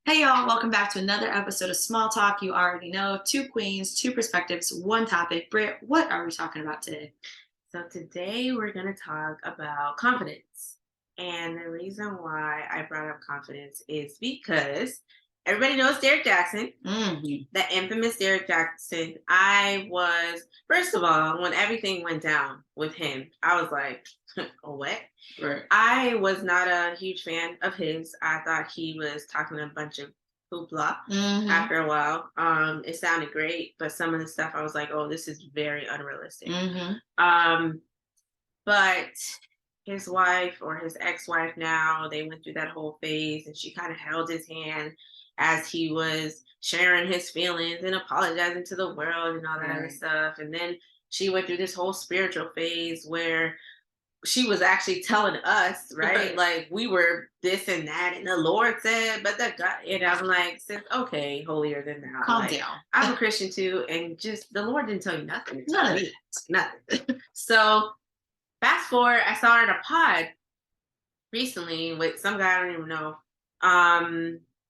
Hey y'all, welcome back to another episode of Small Talk. You already know, two queens, two perspectives, one topic. Britt, what are we talking about today? So today we're going to talk about confidence. And the reason why I brought up confidence is because everybody knows Derek Jackson, the infamous Derek Jackson. First of all, when everything went down with him, I was like, oh, what? Right. I was not a huge fan of his. I thought he was talking a bunch of hoopla after a while. It sounded great, but some of the stuff I was like, oh, this is very unrealistic. But his wife, or his ex-wife now, they went through that whole phase, and she kind of held his hand as he was sharing his feelings and apologizing to the world and all that other stuff. And then she went through this whole spiritual phase where she was actually telling us, right? Like we were this and that, and the Lord said, but the God, and I'm like, okay, holier than thou. Calm down. I'm a Christian too, and just the Lord didn't tell you nothing. None of it. Nothing. So fast forward, I saw her in a pod recently with some guy I don't even know.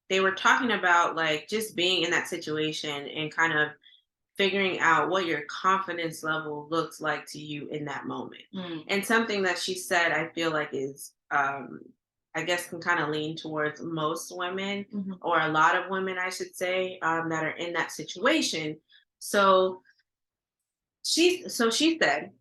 They were talking about like just being in that situation and kind of figuring out what your confidence level looks like to you in that moment. And something that she said, I feel like is, I guess can kind of lean towards most women, or a lot of women, I should say, that are in that situation. So she said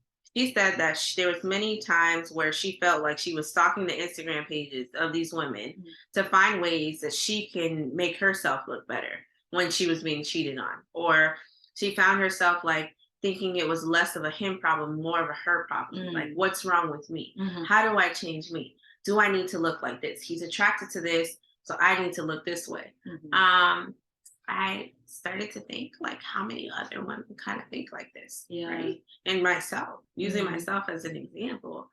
that there was many times where she felt like she was stalking the Instagram pages of these women to find ways that she can make herself look better when she was being cheated on, or she found herself like thinking it was less of a him problem, more of a her problem. Like, what's wrong with me? How do I change me? Do I need to look like this? He's attracted to this, so I need to look this way. I started to think like how many other women kind of think like this, right? And myself, using myself as an example,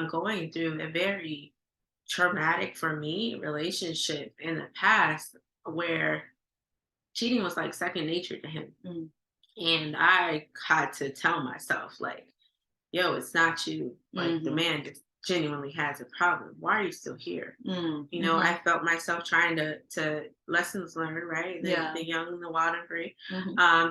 going through a very traumatic for me relationship in the past where cheating was like second nature to him. And I had to tell myself, like, yo, it's not you. Like, the man just genuinely has a problem. Why are you still here? You know, I felt myself trying to lessons learned, right? The young, the wild and free.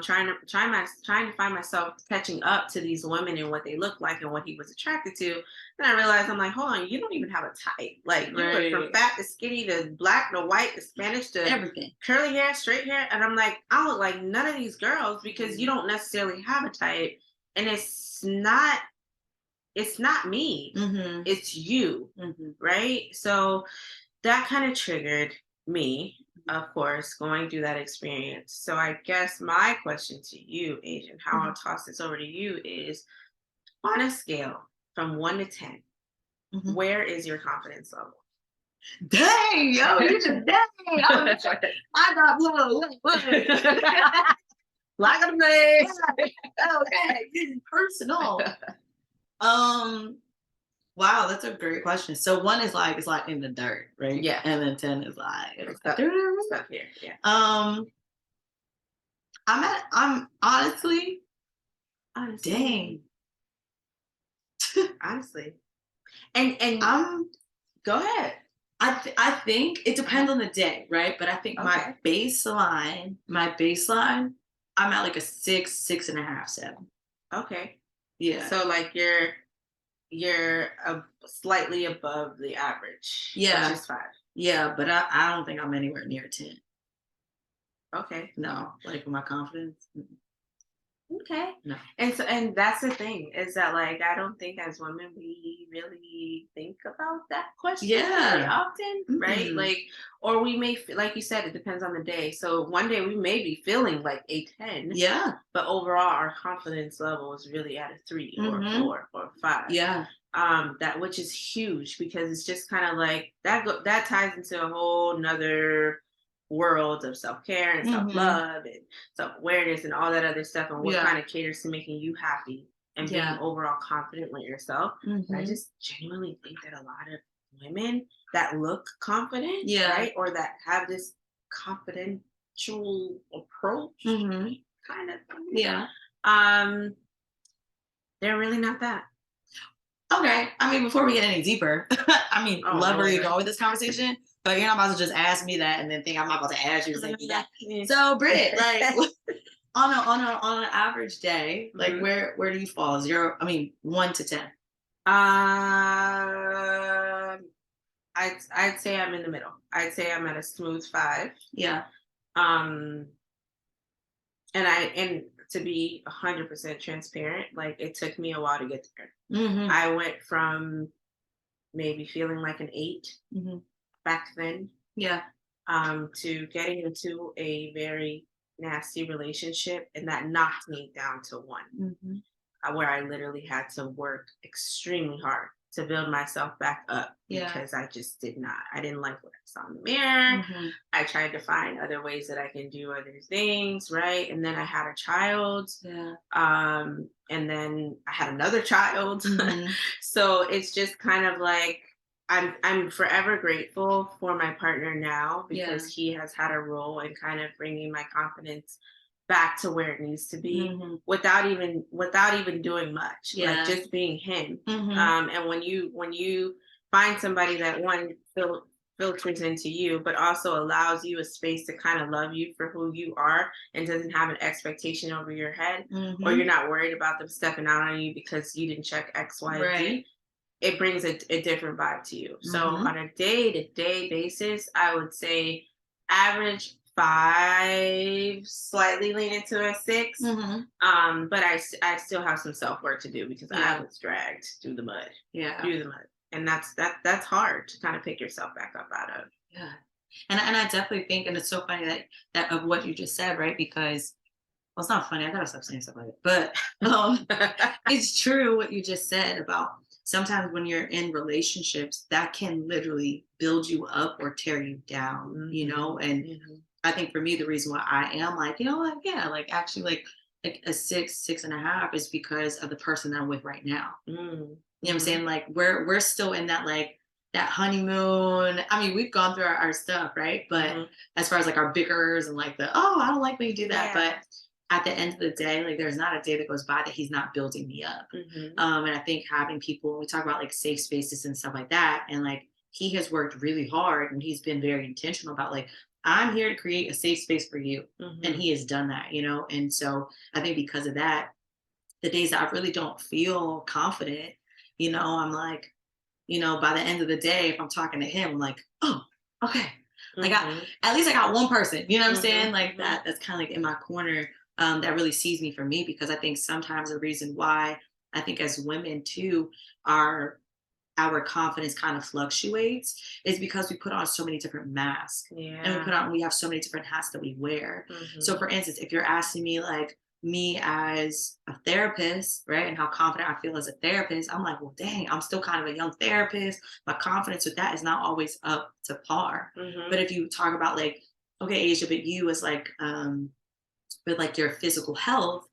Trying to find myself catching up to these women and what they look like and what he was attracted to. And I realized, I'm like, hold on, you don't even have a type. Like, you went from fat to skinny to black to white to Spanish to Everything. Curly hair, straight hair. And I'm like, I look like none of these girls because you don't necessarily have a type. And it's not me. It's you. Right? So that kind of triggered me, of course, going through that experience. So I guess my question to you, Asian, how I'll toss this over to you is, on a scale from 1 to 10, where is your confidence level? Dang, yo, you just dang. I got blood. Like a man. Okay, this is personal. Wow, that's a great question. So 1 is like, it's like in the dirt, right? Yeah. And then 10 is like it's Stuff here. Yeah. I'm honestly, dang. Honestly. And go ahead. I think it depends on the day, right? But I think my baseline, I'm at like a 6.5, 7. Okay. Yeah. So like you're slightly above the average. Yeah. Which is 5. Yeah, but I don't think I'm anywhere near 10. Okay. No, like my confidence. Okay. No. And that's the thing, is that like I don't think as women we really think about that question very often, right? Like, or we may like you said, it depends on the day. So one day we may be feeling like a 10. Yeah. But overall our confidence level is really at a 3 or a 4 or a 5. Yeah. That, which is huge, because it's just kind of like that ties into a whole nother world of self-care and Mhm. self-love and self-awareness and all that other stuff, and what Yeah. kind of caters to making you happy and being Yeah. overall confident with yourself. And I Mhm. just genuinely think that a lot of women that look confident, Yeah. right, or that have this confidential approach Mhm. kind of thing, Yeah. um, they're really not that. Okay. I mean, before we get any deeper, I mean, Oh love where you're Lord. going with this conversation, but you're not about to just ask me that and then think I'm not about to ask you the same thing. Mhm. So, Britt, like on an average day, like Mhm. where do you fall? 0, I mean, 1 to 10. I'd say I'm in the middle. I'd say I'm at a smooth 5. Yeah. Um, and to be 100% transparent, like it took me a while to get there. Mhm. I went from maybe feeling like an 8 Mhm. back then, Yeah. to getting into a very nasty relationship, and that knocked me down to 1, Mhm. where I literally had to work extremely hard to build myself back up Yeah. because I just did not. I didn't like what I saw in the mirror. Mhm. I tried to find other ways that I can do other things, right? And then I had a child, Yeah. and then I had another child. Mhm. So it's just kind of like I'm forever grateful for my partner now because Yeah. he has had a role in kind of bringing my confidence back to where it needs to be Mhm. without even doing much, like Yeah. just being him. Mhm. And when you find somebody that one filters into you, but also allows you a space to kind of love you for who you are and doesn't have an expectation over your head, or you're Mhm. not worried about them stepping out on you because you didn't check X, Y, and Right. Z, it brings a different vibe to you. So Mhm. on a day-to-day basis, I would say average 5, slightly leaning to a 6. Mhm. But I still have some self-work to do because I Yeah. was dragged Yeah. through the mud. And that's hard to kind of pick yourself back up out of. Yeah. And I definitely think, and it's so funny that of what you just said, right? Because well, it's not funny. I gotta stop saying stuff like that. But it's true what you just said about sometimes when you're in relationships that can literally build you up or tear you down, Mhm, And mhm, I think for me, the reason why I am like, like, yeah, like actually like a 6, 6.5 is because of the person that I'm with right now. mm, You know what I'm mhm, saying? Like we're still in that like that honeymoon. I mean, we've gone through our stuff, right? But mhm. as far as like our bickers and like oh, I don't like when you do that. Yeah. But at the end of the day, like there's not a day that goes by that he's not building me up. Mhm, And I think having people, we talk about like safe spaces and stuff like that, and like he has worked really hard and he's been very intentional about like I'm here to create a safe space for you, and mhm, he has done that, And so I think because of that, the days that I really don't feel confident, I'm like, by the end of the day, if I'm talking to him, I'm like, oh, okay. Like mhm, at least I got one person, you know what I'm mhm, saying? Like mhm. that's kind of like in my corner, that really sees me for me, because I think sometimes the reason why I think as women too, our confidence kind of fluctuates is because we put on so many different masks, and Yeah. we have so many different hats that we wear. So Mhm, for instance, if you're asking me like me as a therapist, right, and how confident I feel as a therapist, I'm like, well, dang, I'm still kind of a young therapist. My confidence with that is not always up to par. mhm, But if you talk about like, okay, Asia, but you as like with like your physical health,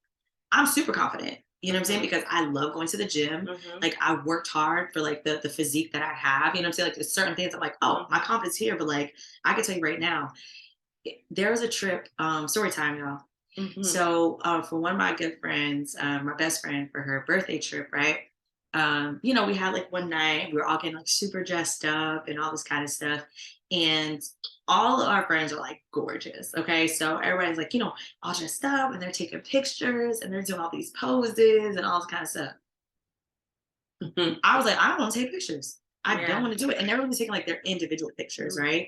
I'm super confident. You know what I'm saying? mhm, Because I love going to the gym. mhm, Like I worked hard for like the physique that I have. You know what I'm saying? Like there's certain things I'm like, oh, my mhm, confidence here, but like I can tell you right now, there was a trip, story time, y'all. mhm, So for one of my good friends, my best friend, for her birthday trip, right? We had like one night, we were all getting like super dressed up and all this kind of stuff. And all of our friends are like gorgeous. Okay. So everybody's like, all dressed up and they're taking pictures and they're doing all these poses and all this kind of stuff. mhm. I was like, I don't want to take pictures. I don't Yeah. want to do it. And everyone was taking like their individual pictures, Mhm, right?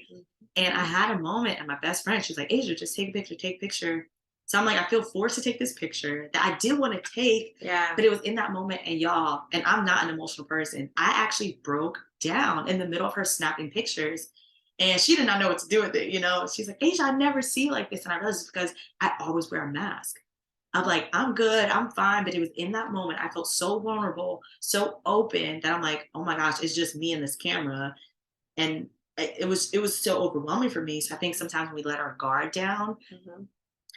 And I had a moment, and my best friend, she's like, Asia, just take a picture, take a picture. So I'm like, I feel forced to take this picture that I did want to take, yeah. but it was in that moment. And y'all, and I'm not an emotional person, I actually broke down in the middle of her snapping pictures. And she did not know what to do with it, She's like, Asia, I never see you like this. And I realized it's because I always wear a mask. I'm like, I'm good, I'm fine. But it was in that moment, I felt so vulnerable, so open that I'm like, oh my gosh, it's just me and this camera. And it was so overwhelming for me. So I think sometimes when we let our guard down Mhm.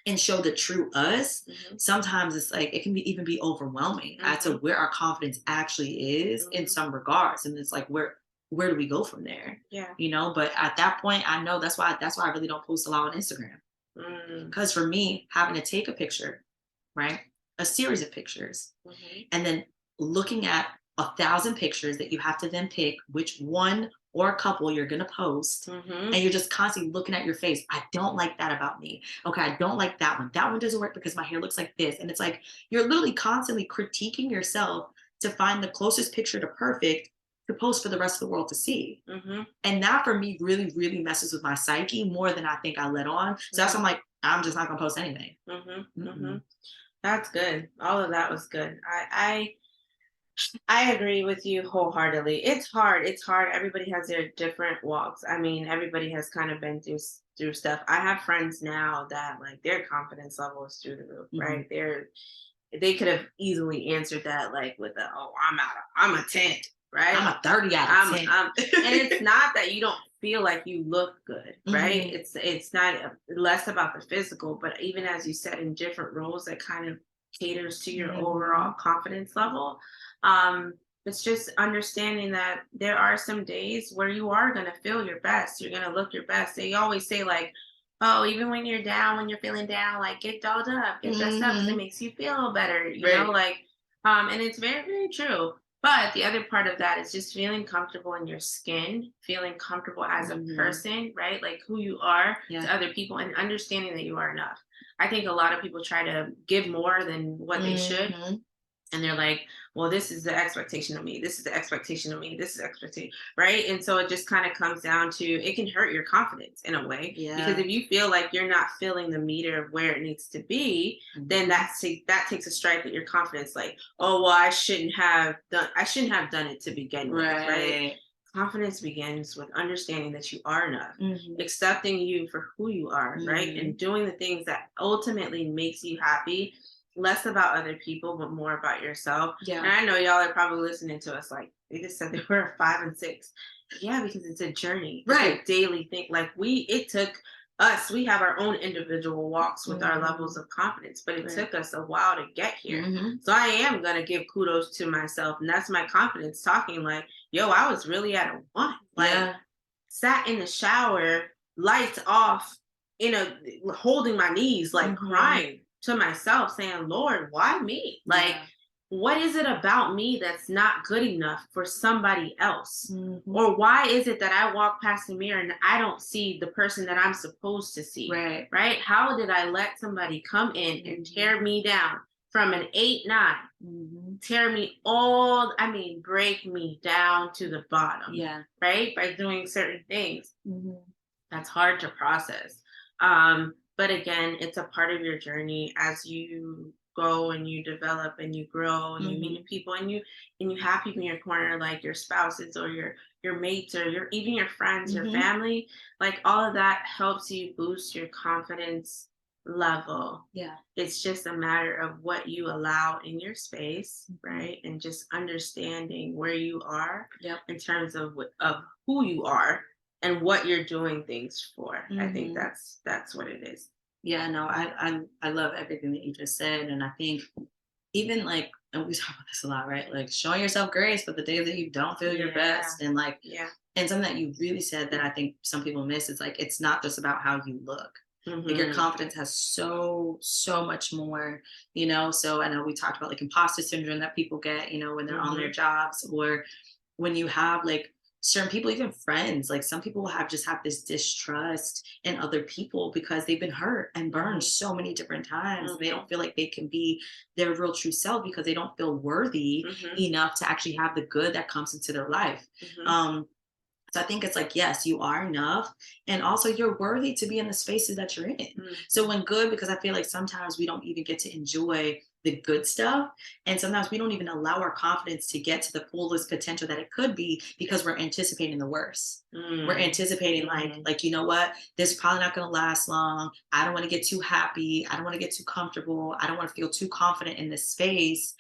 and show the true us, Mhm. sometimes it's like it can be even be overwhelming as to Mhm. where our confidence actually is in Mhm. some regards. And it's like where do we go from there? Yeah. But at that point, I know that's why I really don't post a lot on Instagram. Mm. Because for me, having to take a picture, right? A series of pictures, Mhm. and then looking at 1,000 pictures that you have to then pick which one or a couple you're going to post. Mhm. And you're just constantly looking at your face. I don't like that about me. Okay, I don't like that one. That one doesn't work because my hair looks like this. And it's like you're literally constantly critiquing yourself to find the closest picture to perfect to post for the rest of the world to see. Mhm. And that for me really, really messes with my psyche more than I think I let on. So that's why I'm Mhm. like, I'm just not gonna post anything. Mhm. Mm-mm. Mhm. That's good. All of that was good. I agree with you wholeheartedly. It's hard. It's hard. Everybody has their different walks. I mean, everybody has kind of been through stuff. I have friends now that like their confidence level is through the roof, Mhm. right? They could have easily answered that like with a, oh, I'm a 10, right? I'm a 30 out of I'm 10. I'm and it's not that you don't feel like you look good, right? Mhm. It's not less about the physical, but even as you said, in different roles that kind of caters to your overall Mhm. confidence level. Um, it's just understanding that there are some days where you are gonna feel your best. You're gonna look your best. They always say like, oh, even when you're down, when you're feeling down, like get dolled up, get dressed up because it Mhm. makes you feel better, Right. like and it's very, very true. But the other part of that is just feeling comfortable in your skin, feeling comfortable as a Mhm. person, right? Like who you are Yeah. to other people and understanding that you are enough. I think a lot of people try to give more than what they should, Mhm. and they're like, well, this is the expectation of me, this is the expectation of me, this is expectation, right? And so it just kind of comes down to, it can hurt your confidence in a way, because Yeah. if you feel like you're not filling the meter of where it needs to be, then Mhm. that takes a strike at your confidence, like, oh well, I shouldn't have done it to begin with, right? Right. Confidence begins with understanding that you are enough, Mhm. accepting you for who you are, right? And Mhm. doing the things that ultimately makes you happy, less about other people, but more about yourself. And Yeah. I know y'all are probably listening to us like they just said they were 5 and 6. Yeah, because it's a journey. It's a Right. daily thing. Like it took us, we have our own individual walks with our levels Mhm. of confidence, but it Right. took us a while to get here. Mhm. So I am gonna give kudos to myself. And that's my confidence talking like, yo, I was really at a 1. Like Yeah. sat in the shower, lights off, holding my knees, like Mhm. crying to myself, saying, Lord, why me? Like, Yeah. what is it about me that's not good enough for somebody else? Mhm. Or why is it that I walk past the mirror and I don't see the person that I'm supposed to see? Right. Right? How did I let somebody come in and Mhm. tear me down from an 8, 9, Mhm. tear me break me down to the bottom, Yeah. right? By doing certain things. Mhm. That's hard to process. But again, it's a part of your journey as you go and you develop and you grow and you meet new Mhm. people, and you have people in your corner like your spouses or your mates or even your friends, your Mhm. family. Like all of that helps you boost your confidence level. Yeah. It's just a matter of what you allow in your space, Mhm. right? And just understanding where you are Yep. in terms of of who you are and what you're doing things for. I think Mhm. that's what it is. Yeah, no, I love everything that you just said. And I think even like, and we talk about this a lot, right? Like showing yourself grace for the days that you don't feel your Yeah. best. And like, Yeah. and something that you really said that I think some people miss is like it's not just about how you look. Like your Mhm. confidence has so much more. So I know we talked about like imposter syndrome that people get when they're on their Mhm. jobs, or when you have like certain people, even friends, like some people have this distrust in other people because they've been hurt and burned Mhm. so many different times. They don't Mhm. feel like they can be their real true self because they don't feel worthy Mhm. enough to actually have the good that comes into their life. Mhm. um so I think it's like, yes, you are enough. And also, you're worthy to be in the spaces that you're in. So, Mhm. when good, because I feel like sometimes we don't even get to enjoy the good stuff. And sometimes we don't even allow our confidence to get to the fullest potential that it could be because we're anticipating the worst. We're Mm. anticipating Mhm. like, you know what? This is probably not going to last long. I don't want to get too happy. I don't want to get too comfortable. I don't want to feel too confident in this space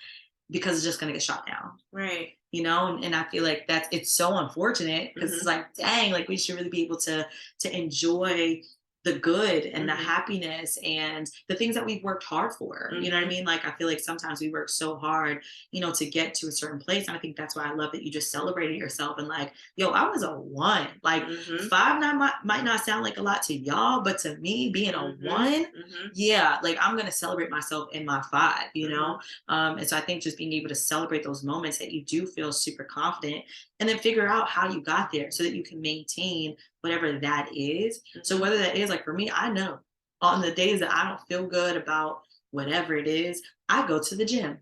because it's just going to get shot down. Right. And I feel like it's so unfortunate because it's Mhm. like, dang, like we should really be able to enjoy the good and the Mhm. happiness and the things that we've worked hard for. You know what I Mhm. mean? Like I feel like sometimes we work so hard, to get to a certain place. And I think that's why I love that you just celebrated yourself and like, yo, I was a one. Like Mhm. 5 9 might not sound like a lot to y'all, but to me, being a Mhm. one, Mhm. yeah, like I'm gonna celebrate myself in my five. Mhm. And so I think just being able to celebrate those moments that you do feel super confident and then figure out how you got there so that you can maintain whatever that is. So Mhm. whether that is like for me, I know on the days that I don't feel good about whatever it is, I go to the gym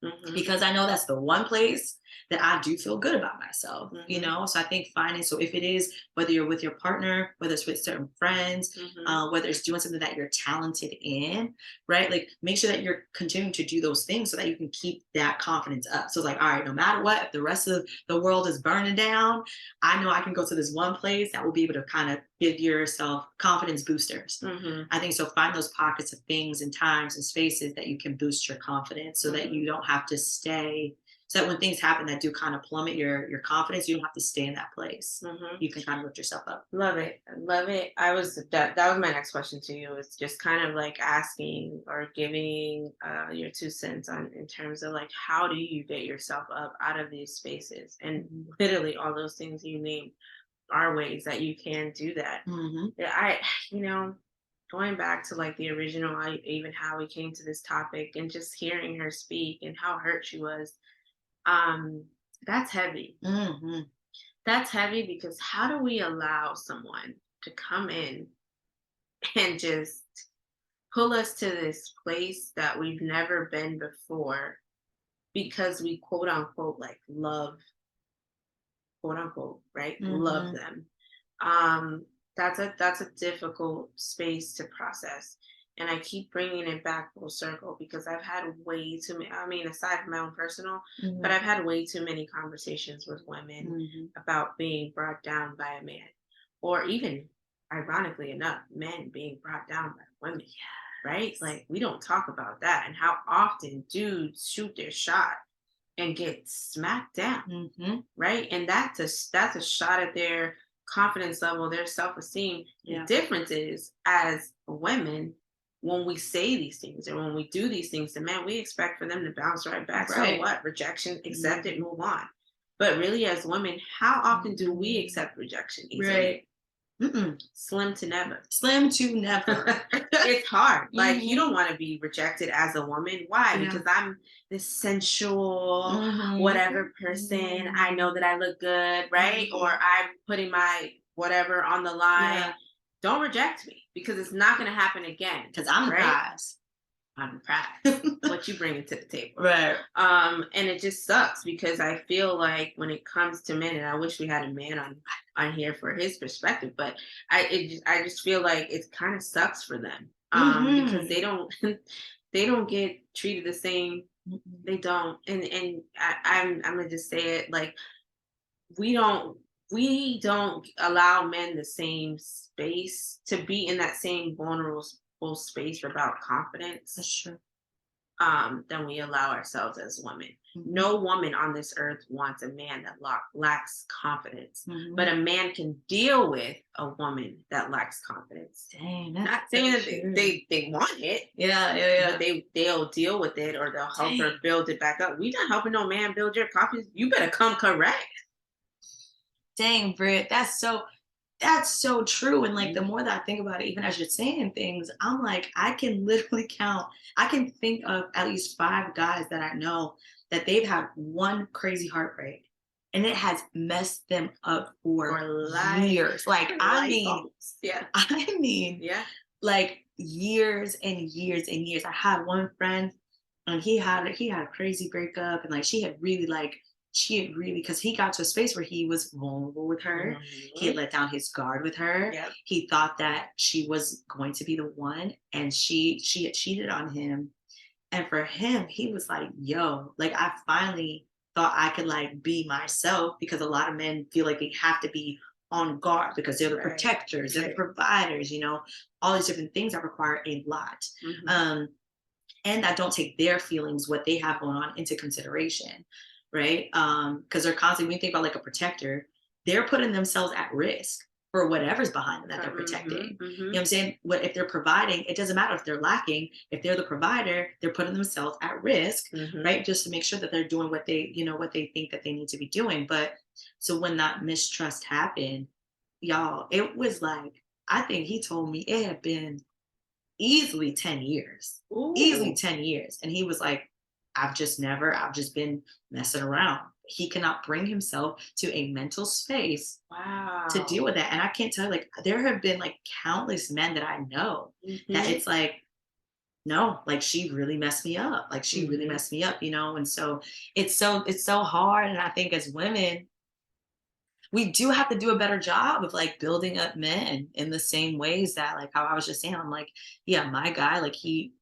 Mhm. because I know that's the one place that I do feel good about myself. Mhm. So I think finding, so if it is, whether you're with your partner, whether it's with certain friends, Mhm. whether it's doing something that you're talented in, right? Like make sure that you're continuing to do those things so that you can keep that confidence up. So it's like, all right, no matter what, if the rest of the world is burning down, I know I can go to this one place that will be able to kind of give yourself confidence boosters. Mhm. I think so. Find those pockets of things and times and spaces that you can boost your confidence so that Mhm. you don't have to stay. So that when things happen that do kind of plummet your confidence, you don't have to stay in that place. Mhm. You can kind of lift yourself up. Love it. I love it. That was my next question to you. It's just kind of like asking or giving your 2 cents on in terms of like how do you get yourself up out of these spaces? And Mhm. literally all those things you named are ways that you can do that. Mhm. Yeah, you know, going back to like the original, even how we came to this topic and just hearing her speak and how hurt she was, um, that's heavy. Mhm. That's heavy because how do we allow someone to come in and just pull us to this place that we've never been before because we quote unquote like love, quote unquote, right? Love Mhm. them. That's a difficult space to process. And I keep bringing it back full circle because I've had way too many, I mean, aside from my own personal, but Mhm. I've had way too many conversations with women Mhm. about being brought down by a man, or even, ironically enough, men being brought down by women, right? Like, we don't talk about that and how often dudes shoot their shot and get smacked down, Mhm. right? And that's a shot at their confidence level, their self-esteem. The Yeah. difference is as women, when we say these things or when we do these things to men, we expect for them to bounce right back. So Right. what? Rejection, accept it, Mhm. move on. But really, as women, how often do we Mhm. accept rejection easily? Right. Mm-mm. Slim to never. Slim to never. It's hard. Like you Mhm. don't want to be rejected as a woman. Why? Yeah. Because I'm this sensual, Mhm. whatever person. I know that I look good, right? Or Mhm. I'm putting my whatever on the line. Yeah. Don't reject me because it's not going to happen again, Because I'm the right? prize. I'm the prize. What you bring it to the table. Right. And it just sucks because I feel like when it comes to men, and I wish we had a man on here for his perspective, but I just feel like it kind of sucks for them. Because they Mhm. don't they don't get treated the same. Mhm. They don't. And I'm gonna just say it like we don't we don't allow men the same space to be in that same vulnerable space about confidence That's true. than we allow ourselves as women. Mhm. No woman on this earth wants a man that lacks confidence, but Mhm. a man can deal with a woman that lacks confidence. Dang, that's Not so saying that true. they want it, Yeah, yeah, but yeah. they'll deal with it or they'll help Dang, her build it back up. We not helping no man build your confidence. You better come correct. dang, Britt, that's so true. And like the Mhm. more that I think about it, even as you're saying things, I'm like, I can literally count, I can think of at least 5 guys that I know that they've had one crazy heartbreak and it has messed them up for For life, years. Like, I life mean, almost. Yeah, I mean, yeah. like years and years and years. I had one friend and he had a crazy breakup and like she had really because he got to a space where he was vulnerable with her. He had Mhm. let down his guard with her. Yep. He thought that she was going to be the one and she had cheated on him. And for him, he was like, yo, like I finally thought I could like be myself because a lot of men feel like they have to be on guard because they're the Right. protectors, they're the Right. providers, all these different things that require a lot. Mhm. Um, and that don't take their feelings, what they have going on, into consideration, right? Because they're constantly, when you think about like a protector, they're putting themselves at risk for whatever's behind them that they're protecting. You know what I'm saying? What if they're providing? It doesn't matter if they're lacking. If they're the provider, they're putting themselves at risk, right? Just to make sure that they're doing what they, what they think that they need to be doing. But so when that mistrust happened, y'all, it was like, I think he told me it had been easily 10 years, easily Ooh. 10 years. And he was like, I've just been messing around. He cannot bring himself to a mental space to Wow. deal with that. And I can't tell you, like, there have been like countless men that I know that Mhm. it's like, no, like she really messed me up. Like she really Mhm. messed me up, And so it's so hard. And I think as women, we do have to do a better job of like building up men in the same ways that, like, how I was just saying, I'm like, yeah, my guy, like he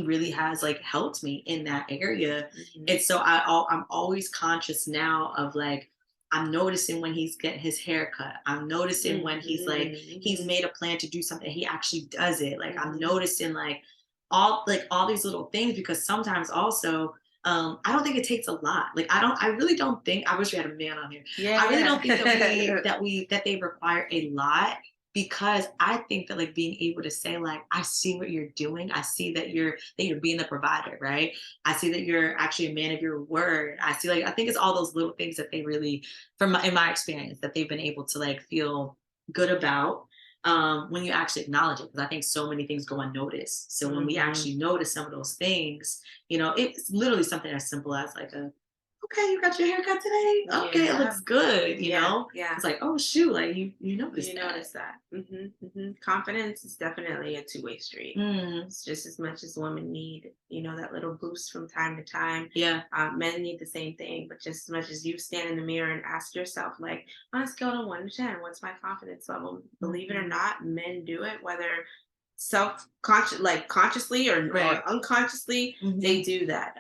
really has like helped me in that area. Mhm. And so I'm always conscious now of like, I'm noticing when he's getting his hair cut. I'm noticing when he's like, he's Mhm. made a plan to do something, he actually does it. Like I'm Mhm. noticing like all these little things, because sometimes also, I don't think it takes a lot. Like I really don't think, I wish we had a man on here. I really Yeah. don't think that they require a lot, because I think that like being able to say like, I see what you're doing. I see that you're being the provider, right? I see that you're actually a man of your word. I see, like, I think it's all those little things that they really, in my experience, that they've been able to like feel good about, when you actually acknowledge it. Because I think so many things go unnoticed. So when we Mhm. actually notice some of those things, it's literally something as simple as like a, okay, you got your haircut today. Okay, it Yeah. looks good. Yeah. Yeah. It's like, oh shoot, like you noticed You that. notice that. Confidence is definitely a two-way street. Mm, It's just as much as women need, that little boost from time to time. yeah. Men need the same thing, but just as much as you stand in the mirror and ask yourself, like, on a scale of 1 to 10, what's my confidence level? Believe it or Mhm. not, men do it, whether self-conscious, like consciously or Right. unconsciously, they Mhm. do that.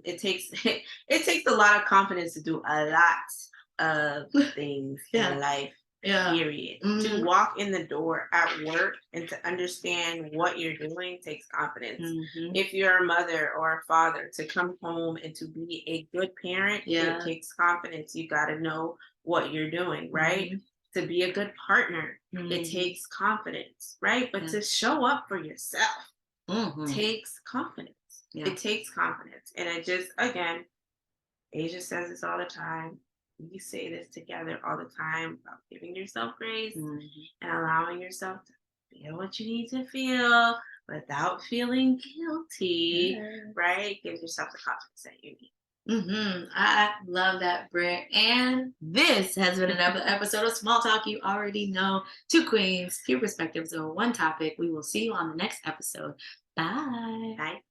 It takes it takes a lot of confidence to do a lot of things in Yeah. life, Yeah. period. To Mhm. walk in the door at work and to understand what you're doing takes confidence. Mhm. If you're a mother or a father, to come home and to be a good parent, it Yeah. takes confidence. You got to know what you're doing, right? Mhm. To be a good partner, it Mhm. takes confidence, right? But Yeah. to show up for yourself Mhm. takes confidence. Yeah. It takes confidence. And it just, again, Asia says this all the time. We say this together all the time about giving yourself grace Mhm. and allowing yourself to feel what you need to feel without feeling guilty, Yeah. right? Give yourself the confidence that you I love that, Britt. And this has been another episode of Small Talk. You already know, two queens, two perspectives on one topic. We will see you on the next episode. Bye. need. Right?